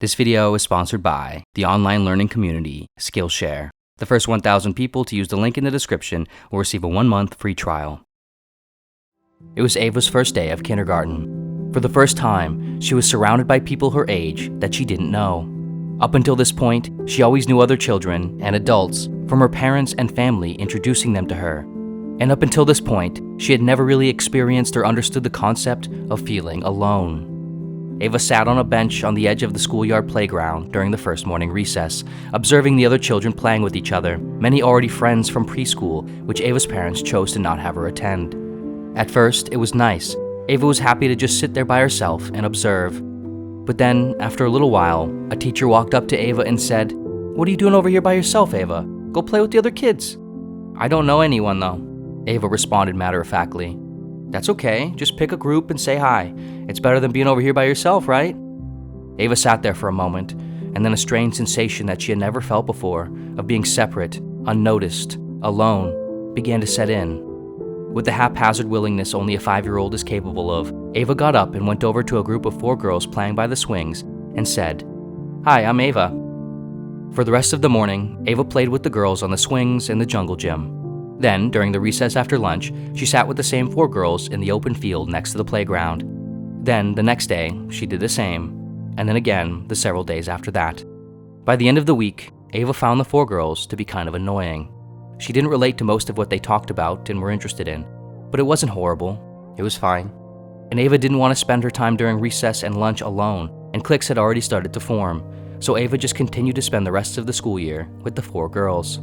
This video is sponsored by the online learning community Skillshare. The first 1,000 people to use the link in the description will receive a 1-month free trial. It was Ava's first day of kindergarten. For the first time, she was surrounded by people her age that she didn't know. Up until this point, she always knew other children and adults from her parents and family introducing them to her. And up until this point, she had never really experienced or understood the concept of feeling alone. Ava sat on a bench on the edge of the schoolyard playground during the first morning recess, observing the other children playing with each other, many already friends from preschool, which Ava's parents chose to not have her attend. At first, it was nice. Ava was happy to just sit there by herself and observe. But then, after a little while, a teacher walked up to Ava and said, "What are you doing over here by yourself, Ava? Go play with the other kids." "I don't know anyone, though," Ava responded matter-of-factly. "That's okay, just pick a group and say hi. It's better than being over here by yourself, right?" Ava sat there for a moment, and then a strange sensation that she had never felt before, of being separate, unnoticed, alone, began to set in. With the haphazard willingness only a 5-year-old is capable of, Ava got up and went over to a group of 4 girls playing by the swings and said, "Hi, I'm Ava." For the rest of the morning, Ava played with the girls on the swings in the jungle gym. Then, during the recess after lunch, she sat with the same 4 girls in the open field next to the playground. Then, the next day, she did the same, and then again the several days after that. By the end of the week, Ava found the 4 girls to be kind of annoying. She didn't relate to most of what they talked about and were interested in, but it wasn't horrible. It was fine. And Ava didn't want to spend her time during recess and lunch alone, and cliques had already started to form, so Ava just continued to spend the rest of the school year with the 4 girls.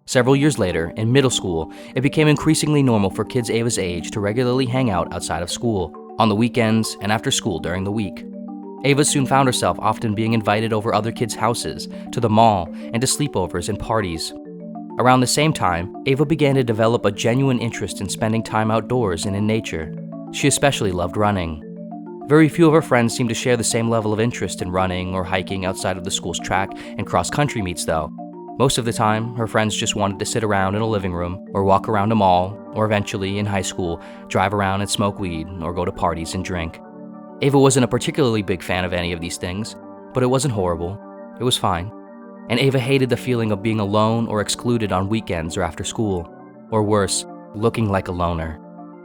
Several years later, in middle school, it became increasingly normal for kids Ava's age to regularly hang out outside of school, on the weekends and after school during the week. Ava soon found herself often being invited over other kids' houses, to the mall, and to sleepovers and parties. Around the same time, Ava began to develop a genuine interest in spending time outdoors and in nature. She especially loved running. Very few of her friends seemed to share the same level of interest in running or hiking outside of the school's track and cross-country meets though. Most of the time, her friends just wanted to sit around in a living room, or walk around a mall, or eventually, in high school, drive around and smoke weed, or go to parties and drink. Ava wasn't a particularly big fan of any of these things, but it wasn't horrible. It was fine. And Ava hated the feeling of being alone or excluded on weekends or after school, or worse, looking like a loner.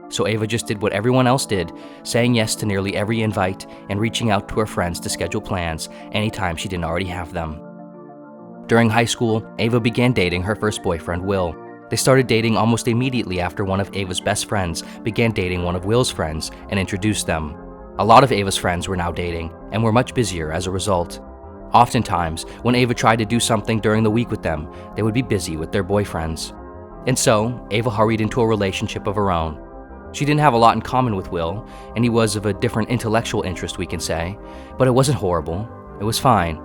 So Ava just did what everyone else did, saying yes to nearly every invite and reaching out to her friends to schedule plans anytime she didn't already have them. During high school, Ava began dating her first boyfriend, Will. They started dating almost immediately after one of Ava's best friends began dating one of Will's friends and introduced them. A lot of Ava's friends were now dating and were much busier as a result. Oftentimes, when Ava tried to do something during the week with them, they would be busy with their boyfriends. And so, Ava hurried into a relationship of her own. She didn't have a lot in common with Will, and he was of a different intellectual interest, we can say, but it wasn't horrible. It was fine.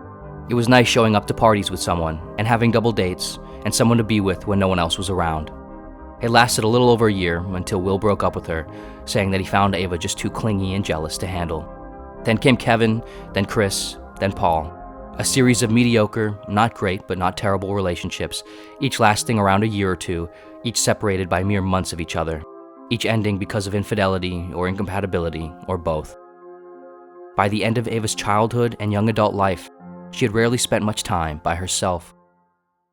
It was nice showing up to parties with someone, and having double dates, and someone to be with when no one else was around. It lasted a little over a year until Will broke up with her, saying that he found Ava just too clingy and jealous to handle. Then came Kevin, then Chris, then Paul. A series of mediocre, not great but not terrible relationships, each lasting around a year or two, each separated by mere months of each other, each ending because of infidelity or incompatibility, or both. By the end of Ava's childhood and young adult life, she had rarely spent much time by herself.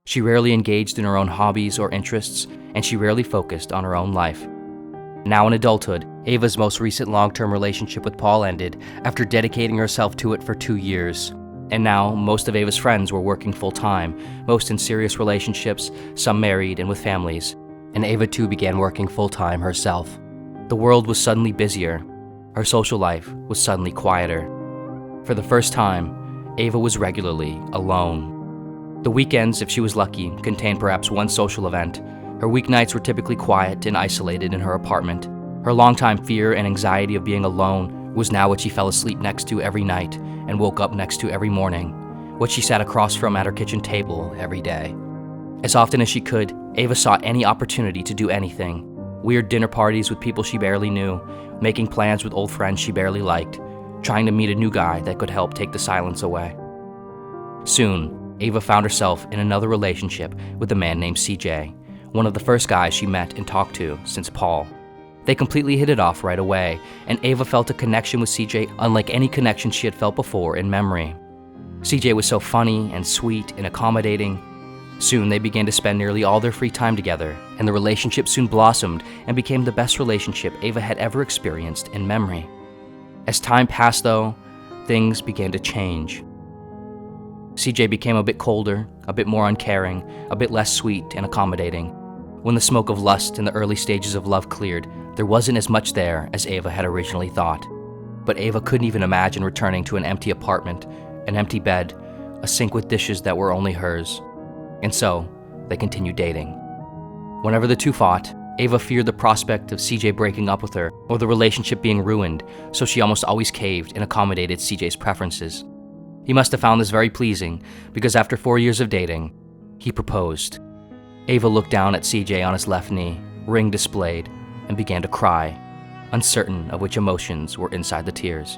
She rarely engaged in her own hobbies or interests, and she rarely focused on her own life. Now in adulthood, Ava's most recent long-term relationship with Paul ended after dedicating herself to it for 2 years. And now, most of Ava's friends were working full-time, most in serious relationships, some married and with families. And Ava too began working full-time herself. The world was suddenly busier. Her social life was suddenly quieter. For the first time, Ava was regularly alone. The weekends, if she was lucky, contained perhaps one social event. Her weeknights were typically quiet and isolated in her apartment. Her longtime fear and anxiety of being alone was now what she fell asleep next to every night and woke up next to every morning, what she sat across from at her kitchen table every day. As often as she could, Ava sought any opportunity to do anything. Weird dinner parties with people she barely knew, making plans with old friends she barely liked, trying to meet a new guy that could help take the silence away. Soon, Ava found herself in another relationship with a man named CJ, one of the first guys she met and talked to since Paul. They completely hit it off right away, and Ava felt a connection with CJ unlike any connection she had felt before in memory. CJ was so funny and sweet and accommodating. Soon they began to spend nearly all their free time together, and the relationship soon blossomed and became the best relationship Ava had ever experienced in memory. As time passed though, things began to change. CJ became a bit colder, a bit more uncaring, a bit less sweet and accommodating. When the smoke of lust in the early stages of love cleared, there wasn't as much there as Ava had originally thought. But Ava couldn't even imagine returning to an empty apartment, an empty bed, a sink with dishes that were only hers. And so, they continued dating. Whenever the two fought, Ava feared the prospect of CJ breaking up with her or the relationship being ruined, so she almost always caved and accommodated CJ's preferences. He must have found this very pleasing, because after 4 years of dating, he proposed. Ava looked down at CJ on his left knee, ring displayed, and began to cry, uncertain of which emotions were inside the tears.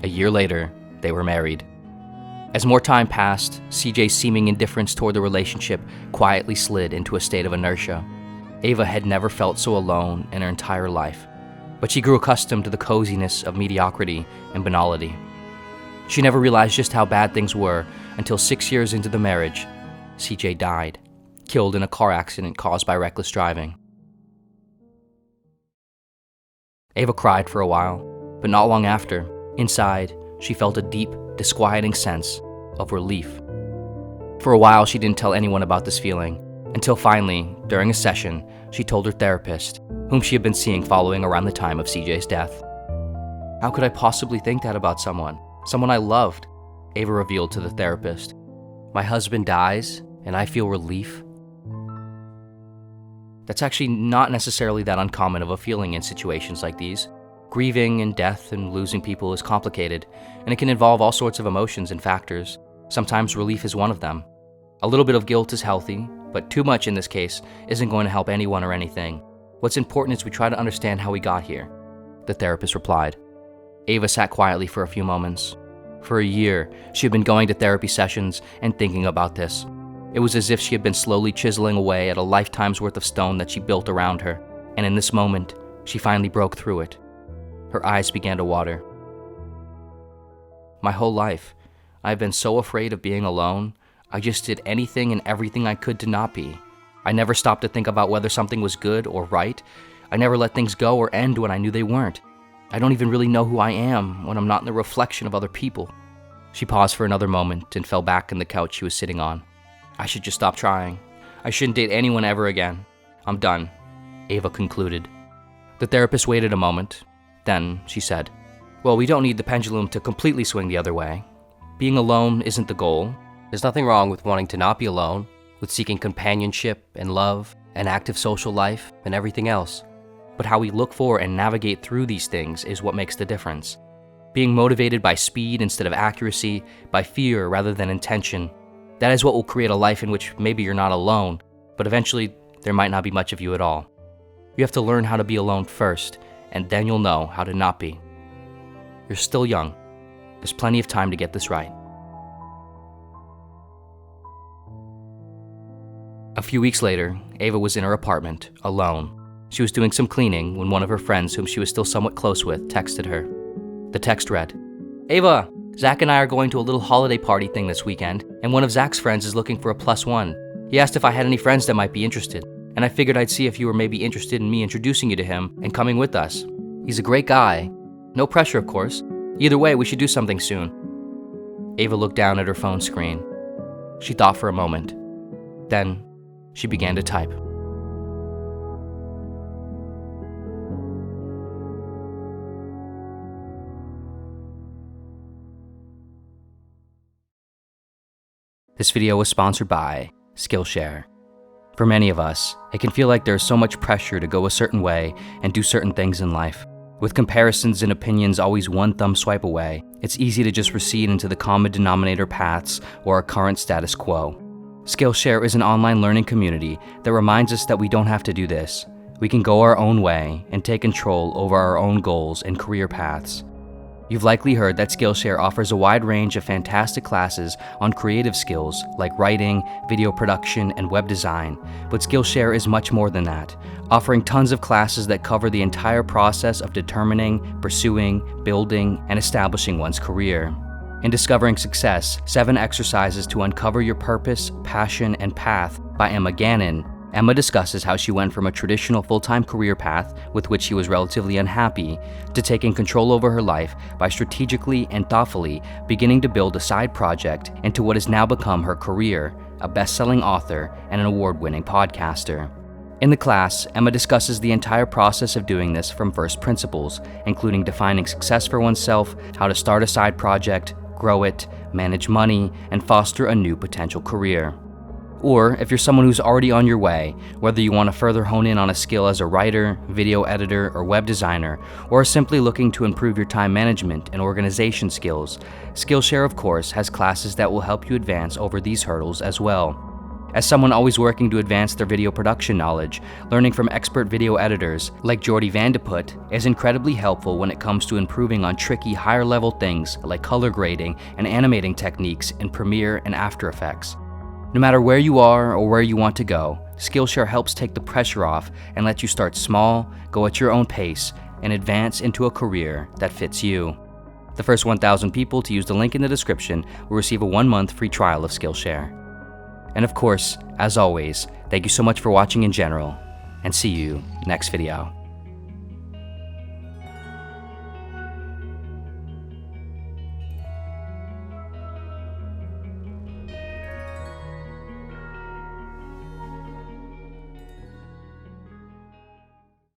A year later, they were married. As more time passed, CJ's seeming indifference toward the relationship quietly slid into a state of inertia. Ava had never felt so alone in her entire life, but she grew accustomed to the coziness of mediocrity and banality. She never realized just how bad things were until 6 years into the marriage, CJ died, killed in a car accident caused by reckless driving. Ava cried for a while, but not long after, inside, she felt a deep, disquieting sense of relief. For a while, she didn't tell anyone about this feeling, until finally, during a session, she told her therapist, whom she had been seeing following around the time of CJ's death. "How could I possibly think that about someone I loved?" Ava revealed to the therapist. "My husband dies, and I feel relief." That's actually not necessarily that uncommon of a feeling in situations like these. Grieving and death and losing people is complicated, and it can involve all sorts of emotions and factors. Sometimes relief is one of them. A little bit of guilt is healthy, but too much in this case isn't going to help anyone or anything. What's important is we try to understand how we got here, the therapist replied. Ava sat quietly for a few moments. For a year, she had been going to therapy sessions and thinking about this. It was as if she had been slowly chiseling away at a lifetime's worth of stone that she built around her, and in this moment, she finally broke through it. Her eyes began to water. "My whole life, I've been so afraid of being alone. I just did anything and everything I could to not be. I never stopped to think about whether something was good or right. I never let things go or end when I knew they weren't. I don't even really know who I am when I'm not in the reflection of other people." She paused for another moment and fell back in the couch she was sitting on. "I should just stop trying. I shouldn't date anyone ever again. I'm done," Ava concluded. The therapist waited a moment. Then she said, "Well, we don't need the pendulum to completely swing the other way. Being alone isn't the goal. There's nothing wrong with wanting to not be alone, with seeking companionship and love, an active social life, and everything else. But how we look for and navigate through these things is what makes the difference. Being motivated by speed instead of accuracy, by fear rather than intention, that is what will create a life in which maybe you're not alone, but eventually there might not be much of you at all. You have to learn how to be alone first, and then you'll know how to not be. You're still young. There's plenty of time to get this right." A few weeks later, Ava was in her apartment, alone. She was doing some cleaning when one of her friends, whom she was still somewhat close with, texted her. The text read, "Ava, Zach and I are going to a little holiday party thing this weekend, and one of Zach's friends is looking for a +1. He asked if I had any friends that might be interested, and I figured I'd see if you were maybe interested in me introducing you to him and coming with us. He's a great guy. No pressure, of course. Either way, we should do something soon." Ava looked down at her phone screen. She thought for a moment. Then, she began to type. This video was sponsored by Skillshare. For many of us, it can feel like there's so much pressure to go a certain way and do certain things in life. With comparisons and opinions always one thumb swipe away, it's easy to just recede into the common denominator paths or our current status quo. Skillshare is an online learning community that reminds us that we don't have to do this. We can go our own way and take control over our own goals and career paths. You've likely heard that Skillshare offers a wide range of fantastic classes on creative skills like writing, video production, and web design, but Skillshare is much more than that, offering tons of classes that cover the entire process of determining, pursuing, building, and establishing one's career. In Discovering Success, 7 Exercises to Uncover Your Purpose, Passion, and Path by Emma Gannon, Emma discusses how she went from a traditional full-time career path with which she was relatively unhappy to taking control over her life by strategically and thoughtfully beginning to build a side project into what has now become her career, a best-selling author and an award-winning podcaster. In the class, Emma discusses the entire process of doing this from first principles, including defining success for oneself, how to start a side project, grow it, manage money, and foster a new potential career. Or, if you're someone who's already on your way, whether you want to further hone in on a skill as a writer, video editor, or web designer, or are simply looking to improve your time management and organization skills, Skillshare, of course, has classes that will help you advance over these hurdles as well. As someone always working to advance their video production knowledge, learning from expert video editors like Jordy Vandeput is incredibly helpful when it comes to improving on tricky higher-level things like color grading and animating techniques in Premiere and After Effects. No matter where you are or where you want to go, Skillshare helps take the pressure off and let you start small, go at your own pace, and advance into a career that fits you. The first 1,000 people to use the link in the description will receive a 1-month free trial of Skillshare. And of course, as always, thank you so much for watching in general, and see you next video.